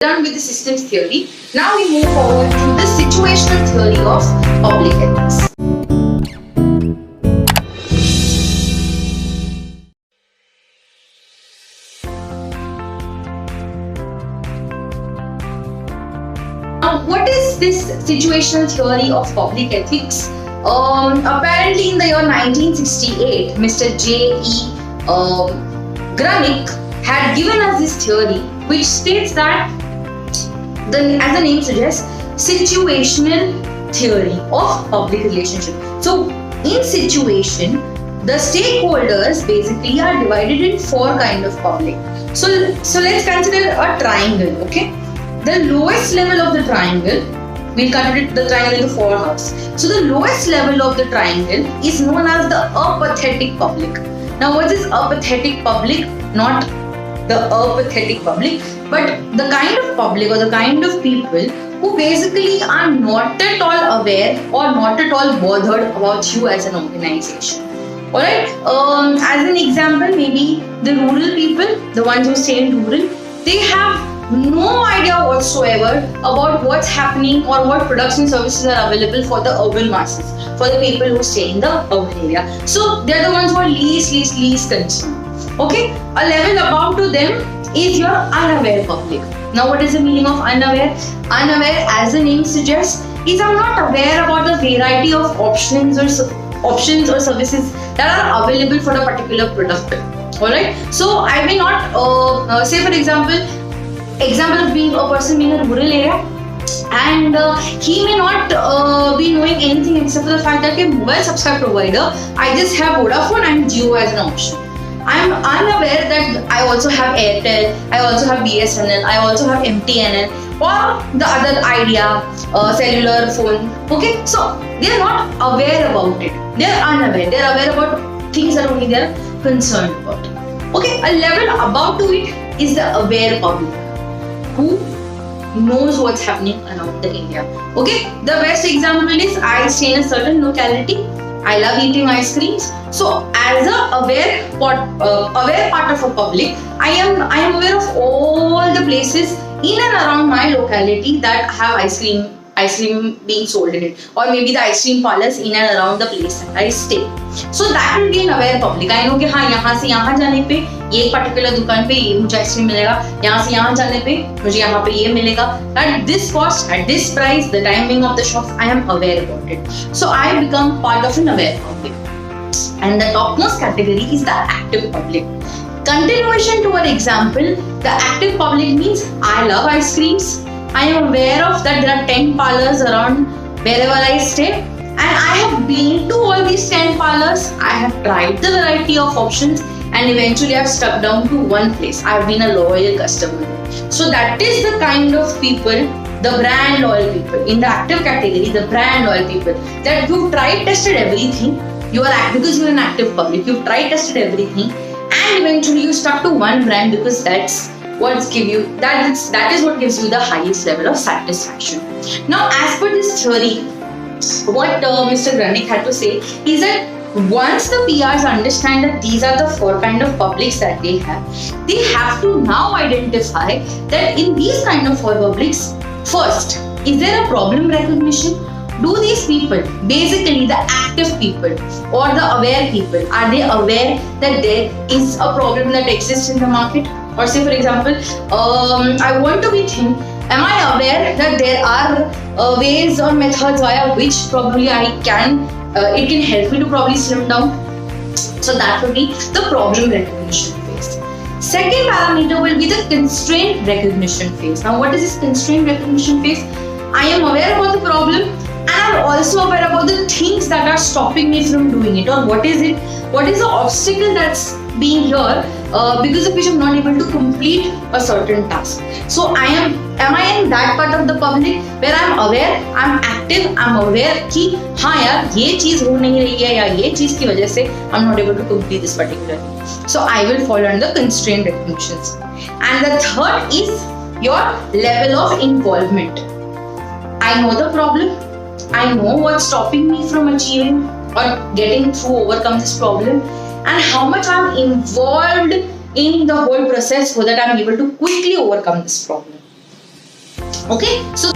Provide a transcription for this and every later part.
Done with the systems theory. Now we move forward to the situational theory of public ethics. Now, what is this situational theory of public ethics? Apparently, in the year 1968, Mr. J.E. Granick had given us this theory, which states that, as the name suggests, situational theory of public relationship. So, in situation, the stakeholders basically are divided in four kind of public. So let's consider a triangle. Okay, the lowest level of the triangle, we'll consider the triangle into four halves. So the lowest level of the triangle is known as the apathetic public. Now, what is apathetic public? Not the apathetic public, but the kind of public or the kind of people who basically are not at all aware or not at all bothered about you as an organization. Alright, as an example, maybe the rural people, the ones who stay in rural, they have no idea whatsoever about what's happening or what products and services are available for the urban masses, for the people who stay in the urban area. So they're the ones who are least concerned. Okay, a level above to them is your unaware public. Now, what is the meaning of unaware? Unaware, as the name suggests, is I'm not aware about the variety of options or services that are available for a particular product. Alright, so I may not say, for example of being a person being in a rural area, and he may not be knowing anything except for the fact that a mobile subscribe provider, I just have Vodafone and Jio as an option. I'm unaware that I also have Airtel, I also have BSNL, I also have MTNL, or the other Idea, cellular phone. Okay, so they are not aware about it. They are unaware. They are aware about things that only they are concerned about. Okay, a level above to it is the aware public, who knows what's happening around the area. Okay, the best example is I stay in a certain locality. I love eating ice creams. So, as a aware part of a public, I am aware of all the places in and around my locality that have ice cream being sold in it, or maybe the ice cream parlors in and around the place that I stay. So that will be an aware public. I know कि हाँ यहाँ से यहाँ जाने पे ये particular दुकान पे ये मुझे ice cream मिलेगा, यहाँ से यहाँ जाने पे मुझे यहाँ पे ये मिलेगा. At this cost, at this price, the timing of the shops, I am aware about it. So I become part of an aware public. And the topmost category is the active public. Continuation to our example, the active public means I love ice creams. I am aware of that there are 10 parlors around wherever I stay, and I have been to all these 10 parlors. I have tried the variety of options, and eventually I've stuck down to one place. I've been a loyal customer. So that is the kind of people, the brand loyal people. In the active category, the brand loyal people, that you've tried, tested everything. Because you're an active public, you've tried, tested everything, and eventually you stuck to one brand because that is what gives you the highest level of satisfaction. Now, as per this theory, what Mr. Granick had to say is that once the PRs understand that these are the four kind of publics that they have to now identify that in these kind of four publics, first, is there a problem recognition? Do these people, basically the active people or the aware people, are they aware that there is a problem that exists in the market? Or say, for example, I want to be thin. Am I aware that there are ways or methods via which probably it can help me to probably slim down? So that would be the problem recognition phase. Second parameter will be the constraint recognition phase. Now, what is this constraint recognition phase? I am aware about the problem, and I'm also aware about the things that are stopping me from doing it, or what is it? What is the obstacle that's being here because of which I'm not able to complete a certain task? So am I in that part of the public where I'm aware, I'm active, I'm aware कि हाँ यार ये चीज हो नहीं रही है या ये चीज की वजह से I'm not able to complete this particular thing. So I will fall under constraint recognitions. And the third is your level of involvement. I know the problem. I know what's stopping me from achieving or getting through, overcome this problem, and how much I'm involved in the whole process so that I'm able to quickly overcome this problem. Okay, so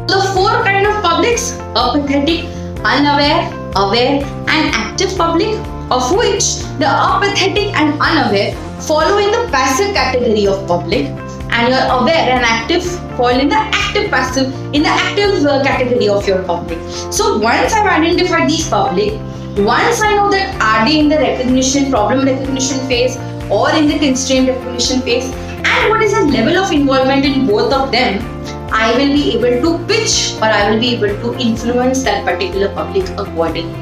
the four kind of publics: apathetic, unaware, aware, and active public, of which the apathetic and unaware follow in the passive category of public, and your aware and active fall in the active category of your public. So once I've identified these public, once I know that are they in the problem recognition phase or in the constraint recognition phase, and what is the level of involvement in both of them, I will be able to pitch, or I will be able to influence that particular public accordingly.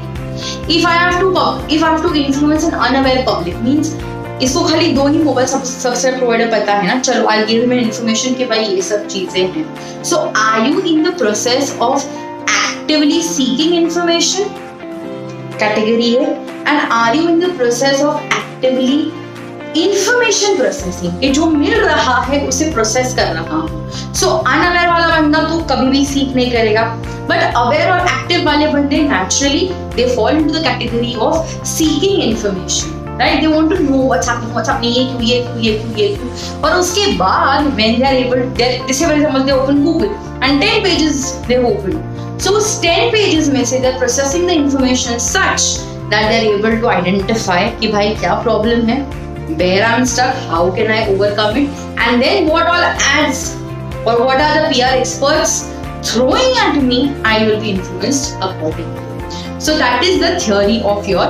If I have to influence an unaware public, means इसको खाली दो ही mobile सबसे provider पता है ना, चलो I give him information कि भाई ये सब चीजें हैं. So are you in the process of actively seeking information, category है, and are you in the process of actively information processing, ये जो मिल रहा है उसे प्रोसेस कर रहा हूँ. सो अनअवेयर वाला बंदा तो कभी भी सीख नहीं करेगा, बट अवेयर और एक्टिव वाले बंदे naturally they fall into the category of seeking information. Right? They want to know what's happening, ये क्यों. और उसके बाद when they are able, जैसे for example they open Google and 10 pages they open. So उस 10 pages में से they are processing the information such that they are able to identify कि भाई क्या problem है, where I'm stuck, how can I overcome it, and then what all ads or what are the PR experts throwing at me, I will be influenced accordingly. So that is the theory of your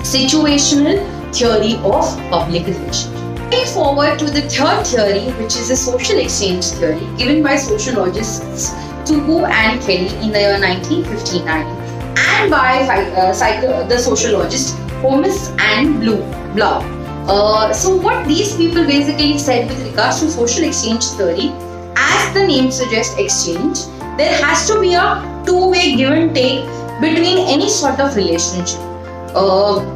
situational theory of public relations. Moving forward to the third theory, which is the social exchange theory, given by sociologists Tugu and Kelly in the year 1959, and by the sociologist Holmes and Blau. So what these people basically said with regards to social exchange theory, as the name suggests, exchange, there has to be a two-way give and take between any sort of relationship.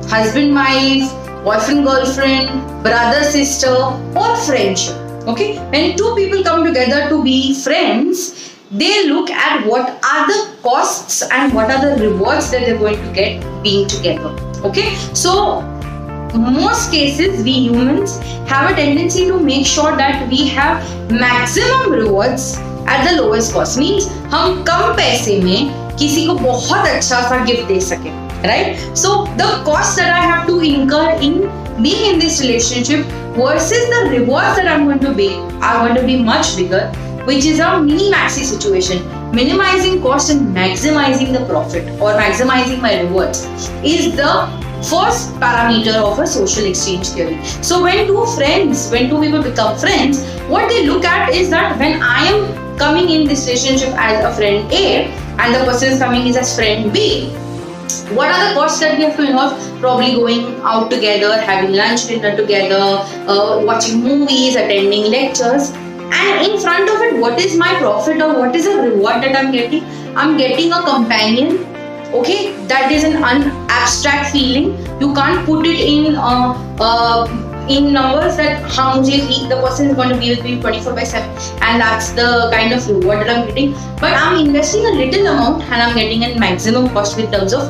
Husband wife, boyfriend girlfriend, brother sister, or friendship. Okay, when two people come together to be friends, they look at what are the costs and what are the rewards that they're going to get being together. Okay, so most cases we humans have a tendency to make sure that we have maximum rewards at the lowest cost. Means हम कम पैसे में किसी को बहुत अच्छा सा gift दे सके. Right? So the cost that I have to incur in being in this relationship versus the rewards that I'm going to be are going to be much bigger, which is a mini-maxi situation. Minimizing cost and maximizing the profit or maximizing my rewards is the first parameter of a social exchange theory. So when two people become friends, what they look at is that when I am coming in this relationship as a friend A and the person is coming as friend B, what are the costs that we have to involve? Probably going out together, having lunch, dinner together, watching movies, attending lectures. And in front of it, what is my profit or what is the reward that I'm getting? I'm getting a companion. Okay, that is an abstract feeling. You can't put it in numbers that the person is going to be with me 24/7, and that's the kind of reward that I'm getting. But I'm investing a little amount and I'm getting a maximum cost in terms of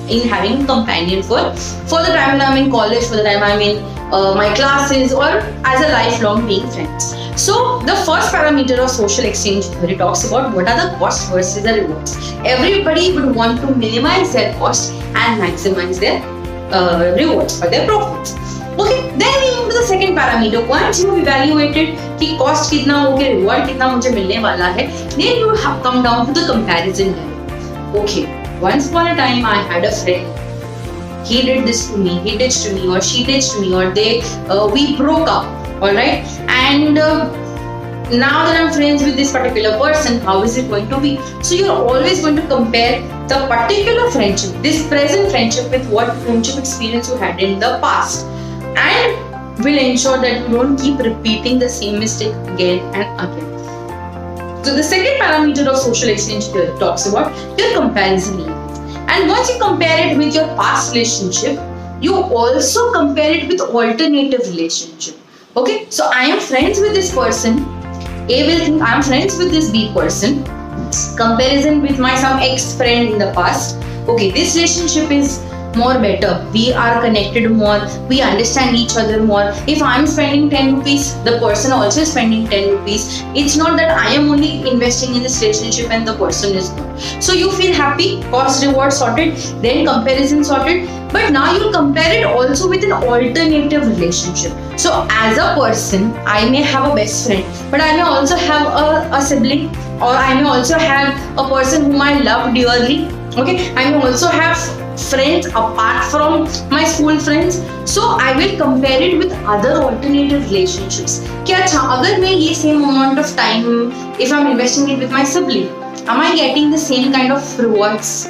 in having a companion for the time when I'm in college, for the time I'm in my classes, or as a lifelong being friends. So the first parameter of social exchange theory talks about what are the costs versus the rewards. Everybody would want to minimize their cost and maximize their rewards or their profits. Okay, then we move to the second parameter. Once you have evaluated कि cost कितना हो गया, reward कितना मुझे मिलने वाला है, then you have come down to the comparison level. Okay, once upon a time I had a friend. He did this to me, he did to me, or she did to me, or we broke up. All right, and now that I'm friends with this particular person, how is it going to be? So you're always going to compare the particular friendship, this present friendship, with what friendship experience you had in the past, and will ensure that you don't keep repeating the same mistake again and again. So the second parameter of social exchange theory talks about your comparison level. And once you compare it with your past relationship, you also compare it with alternative relationship. Okay, so I am friends with this person. A will think I am friends with this B person. Comparison with my some ex-friend in the past. Okay, this relationship is more better. We are connected more. We understand each other more. If I'm spending 10 rupees, the person also is spending 10 rupees. It's not that I am only investing in this relationship and the person is not. So you feel happy, cost reward sorted, then comparison sorted. But now you compare it also with an alternative relationship. So as a person, I may have a best friend, but I may also have a sibling, or I may also have a person whom I love dearly. Okay, I may also have friends apart from my school friends. So I will compare it with other alternative relationships. कि अच्छा अगर मैं ये same amount of time, if I'm investing it with my sibling, am I getting the same kind of rewards?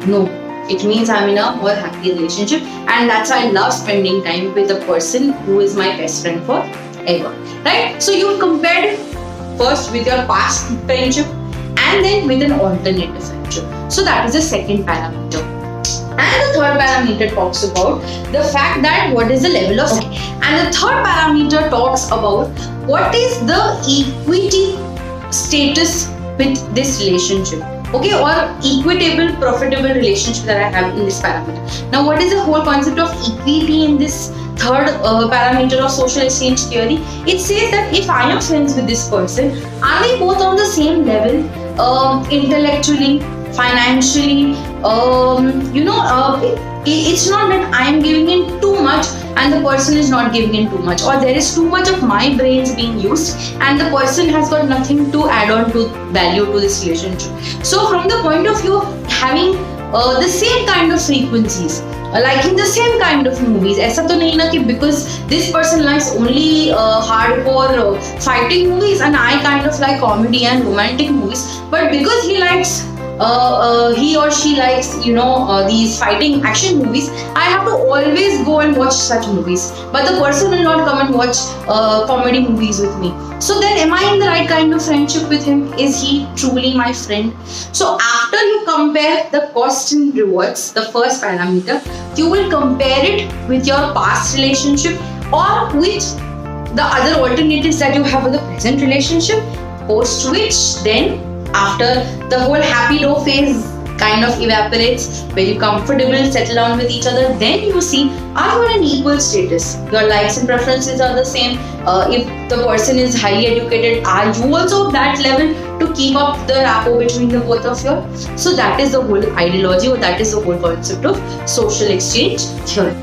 No. It means I'm in a more happy relationship, and that's why I love spending time with a person who is my best friend forever. Right? So you compared first with your past friendship and then with an alternative friendship. So that is the second parameter. And the third parameter talks about the fact that what is the level of and the third parameter talks about what is the equity status with this relationship. Okay, or equitable, profitable relationship that I have in this parameter. Now, what is the whole concept of equity in this third parameter of social exchange theory? It says that if I am friends with this person, are we both on the same level, intellectually, financially? It's not that I am giving in too much and the person is not giving in too much, or there is too much of my brains being used and the person has got nothing to add on to value to this relationship. So from the point of view of having the same kind of frequencies, liking the same kind of movies, ऐसा तो नहीं ना कि because this person likes only hardcore fighting movies and I kind of like comedy and romantic movies, but because he or she likes these fighting action movies, I have to always go and watch such movies, but the person will not come and watch comedy movies with me. So then am I in the right kind of friendship with him? Is he truly my friend? So after you compare the cost and rewards, the first parameter, you will compare it with your past relationship or with the other alternatives that you have with the present relationship, post which then after the whole happy low phase kind of evaporates, where you comfortable, settle down with each other, then you see, are you in an equal status? Your likes and preferences are the same. If the person is highly educated, are you also of that level to keep up the rapport between the both of you? So that is the whole ideology, or that is the whole concept of social exchange theory.